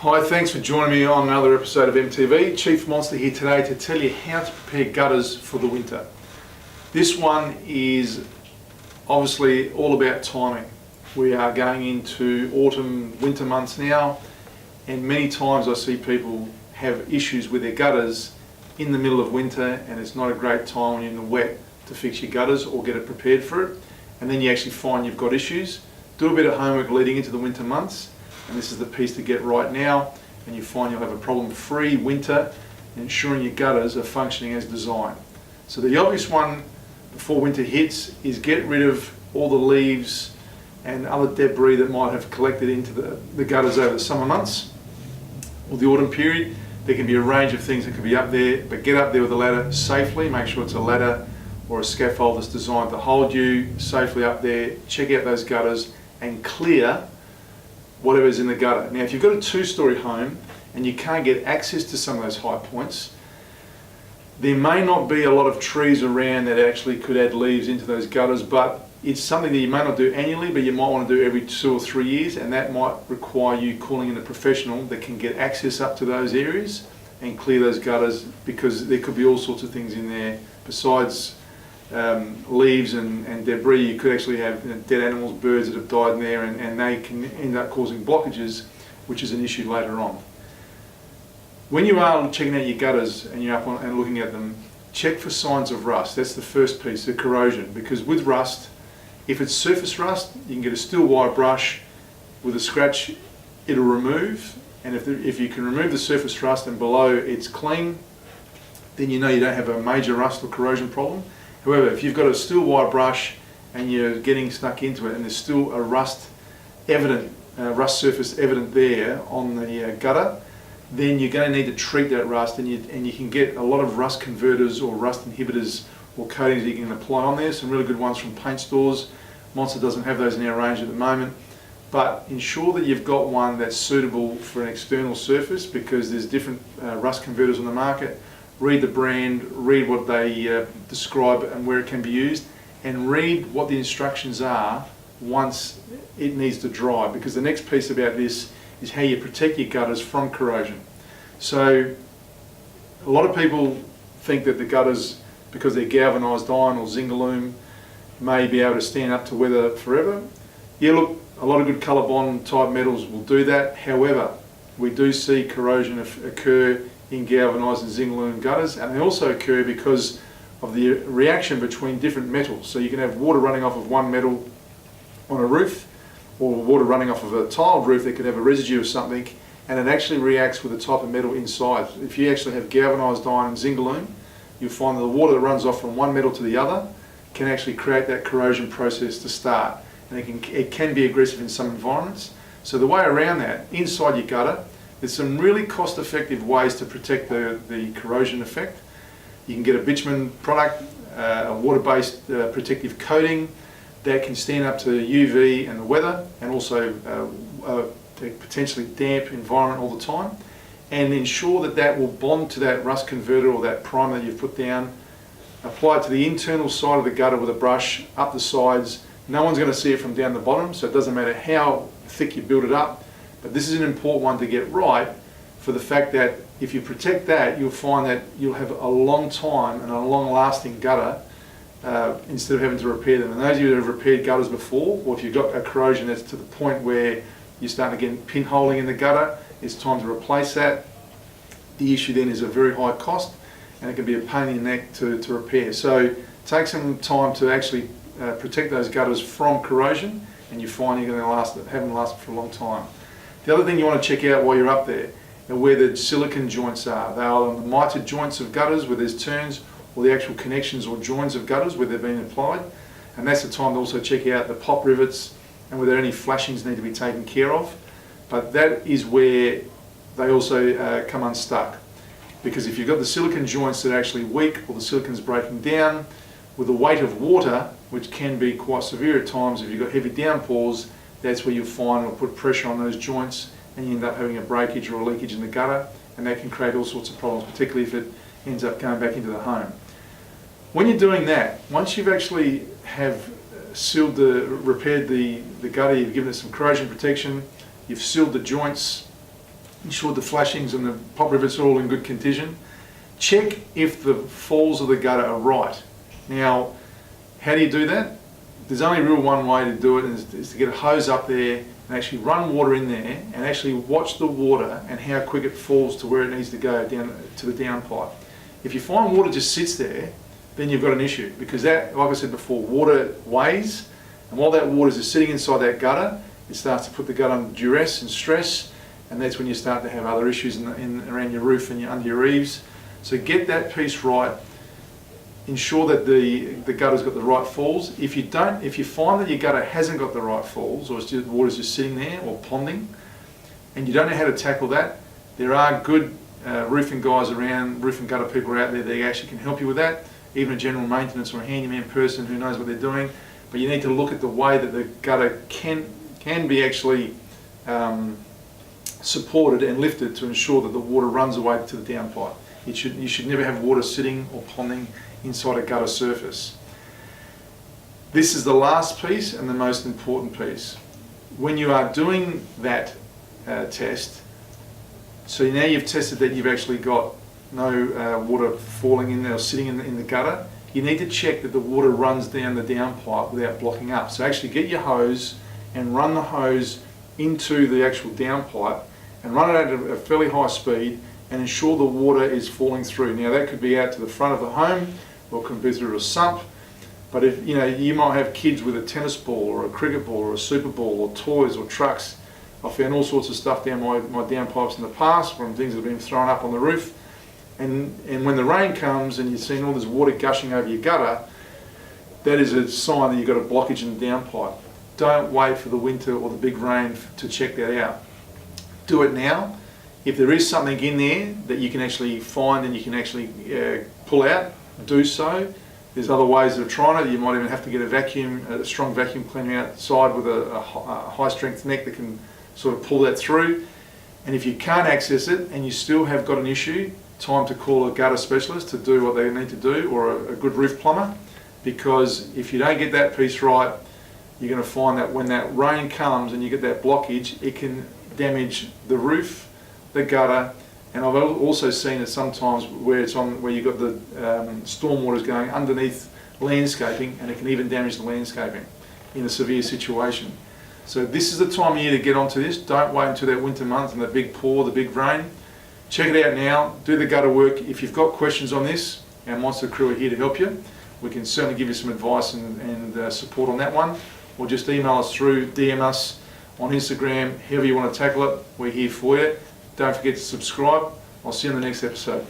Hi, thanks for joining me on another episode of MTV. Chief Monsta here today to tell you how to prepare gutters for the winter. This one is obviously all about timing. We are going into autumn, winter months now, and many times I see people have issues with their gutters in the middle of winter, and it's not a great time when you're in the wet to fix your gutters or get it prepared for it, and then you actually find you've got issues. Do a bit of homework leading into the winter months, and this is the piece to get right now, and you find you'll have a problem-free winter, ensuring your gutters are functioning as designed. So the obvious one before winter hits is get rid of all the leaves and other debris that might have collected into the gutters over the summer months or the autumn period. There can be a range of things that could be up there, but get up there with a ladder safely. Make sure it's a ladder or a scaffold that's designed to hold you safely up there. Check out those gutters and clear whatever's in the gutter. Now, if you've got a two-story home and you can't get access to some of those high points, there may not be a lot of trees around that actually could add leaves into those gutters, but it's something that you may not do annually, but you might want to do every 2 or 3 years, and that might require you calling in a professional that can get access up to those areas and clear those gutters, because there could be all sorts of things in there besides leaves and debris. You could actually have dead animals, birds that have died in there, and they can end up causing blockages, which is an issue later on. When you are checking out your gutters and you're up on, and looking at them, check for signs of rust. That's the first piece, the corrosion, because with rust, if it's surface rust, you can get a steel wire brush with a scratch, it'll remove, and if you can remove the surface rust and below it's clean, then you know you don't have a major rust or corrosion problem. However, if you've got a steel wire brush and you're getting stuck into it and there's still a rust surface evident there on the gutter, then you're going to need to treat that rust, and you can get a lot of rust converters or rust inhibitors or coatings that you can apply on there. Some really good ones from paint stores. Monsta doesn't have those in our range at the moment, but ensure that you've got one that's suitable for an external surface, because there's different rust converters on the market. Read the brand, read what they describe and where it can be used, and read what the instructions are once it needs to dry, because the next piece about this is how you protect your gutters from corrosion. So a lot of people think that the gutters, because they're galvanised iron or zinc aluminum, may be able to stand up to weather forever. Yeah, look, a lot of good colour bond type metals will do that. However, we do see corrosion occur in galvanised and zinc aluminum gutters, and they also occur because of the reaction between different metals. So you can have water running off of one metal on a roof, or water running off of a tiled roof that could have a residue of something, and it actually reacts with the type of metal inside. If you actually have galvanised iron and zinc aluminum, you'll find that the water that runs off from one metal to the other can actually create that corrosion process to start, and it can be aggressive in some environments. So the way around that, inside your gutter, there's some really cost-effective ways to protect the corrosion effect. You can get a bitumen product, a water-based protective coating that can stand up to UV and the weather, and also a potentially damp environment all the time, and ensure that that will bond to that rust converter or that primer that you've put down. Apply it to the internal side of the gutter with a brush, up the sides. No one's going to see it from down the bottom, so it doesn't matter how thick you build it up. But this is an important one to get right, for the fact that if you protect that, you'll find that you'll have a long time and a long-lasting gutter instead of having to repair them. And those of you that have repaired gutters before, or if you've got a corrosion that's to the point where you're starting to get pinholing in the gutter, it's time to replace that. The issue then is a very high cost, and it can be a pain in the neck to repair. So take some time to actually protect those gutters from corrosion, and you find you're going to have them last for a long time. The other thing you want to check out while you're up there are where the silicon joints are. They are on the mitered joints of gutters where there's turns, or the actual connections or joins of gutters where they've been applied. And that's the time to also check out the pop rivets and whether any flashings need to be taken care of. But that is where they also come unstuck. Because if you've got the silicon joints that are actually weak, or the silicon's breaking down, with the weight of water, which can be quite severe at times if you've got heavy downpours, that's where you'll find it'll put pressure on those joints, and you end up having a breakage or a leakage in the gutter, and that can create all sorts of problems, particularly if it ends up going back into the home. When you're doing that, once you've actually have repaired the gutter, you've given it some corrosion protection, you've sealed the joints, ensure the flashings and the pop rivets are all in good condition. Check if the falls of the gutter are right. Now, how do you do that? There's only real one way to do it, is to get a hose up there and actually run water in there and actually watch the water and how quick it falls to where it needs to go down to the downpipe. If you find water just sits there, then you've got an issue, because that, like I said before, water weighs, and while that water is sitting inside that gutter, it starts to put the gutter under duress and stress, and that's when you start to have other issues around your roof and under your eaves. So get that piece right. Ensure that the gutter's got the right falls. If you find that your gutter hasn't got the right falls, or the water's just sitting there or ponding, and you don't know how to tackle that, there are good roofing guys around, roofing gutter people out there that actually can help you with that. Even a general maintenance or a handyman person who knows what they're doing. But you need to look at the way that the gutter can be actually supported and lifted to ensure that the water runs away to the downpipe. You should never have water sitting or ponding inside a gutter surface. This is the last piece and the most important piece. When you are doing that test, so now you've tested that you've actually got no water falling in there or sitting in the gutter, you need to check that the water runs down the downpipe without blocking up. So actually get your hose and run the hose into the actual downpipe and run it at a fairly high speed and ensure the water is falling through. Now that could be out to the front of the home, or it can be through a sump. But if you might have kids with a tennis ball or a cricket ball or a super ball or toys or trucks. I found all sorts of stuff down my downpipes in the past from things that have been thrown up on the roof. And when the rain comes and you're seeing all this water gushing over your gutter, that is a sign that you've got a blockage in the downpipe. Don't wait for the winter or the big rain to check that out. Do it now. If there is something in there that you can actually find and you can actually pull out, do so. There's other ways of trying it. You might even have to get a strong vacuum cleaner outside with a high strength neck that can sort of pull that through. And if you can't access it and you still have got an issue, time to call a gutter specialist to do what they need to do, or a good roof plumber, because if you don't get that piece right, you're going to find that when that rain comes and you get that blockage, it can damage the roof, the gutter, and I've also seen it sometimes where you've got the storm waters going underneath landscaping, and it can even damage the landscaping in a severe situation. So this is the time of year to get onto this. Don't wait until that winter month and the big pour, the big rain. Check it out now, do the gutter work. If you've got questions on this, our Monsta crew are here to help you. We can certainly give you some advice and support on that one, or just email us through, DM us on Instagram, however you want to tackle it. We're here for you. Don't forget to subscribe. I'll see you in the next episode.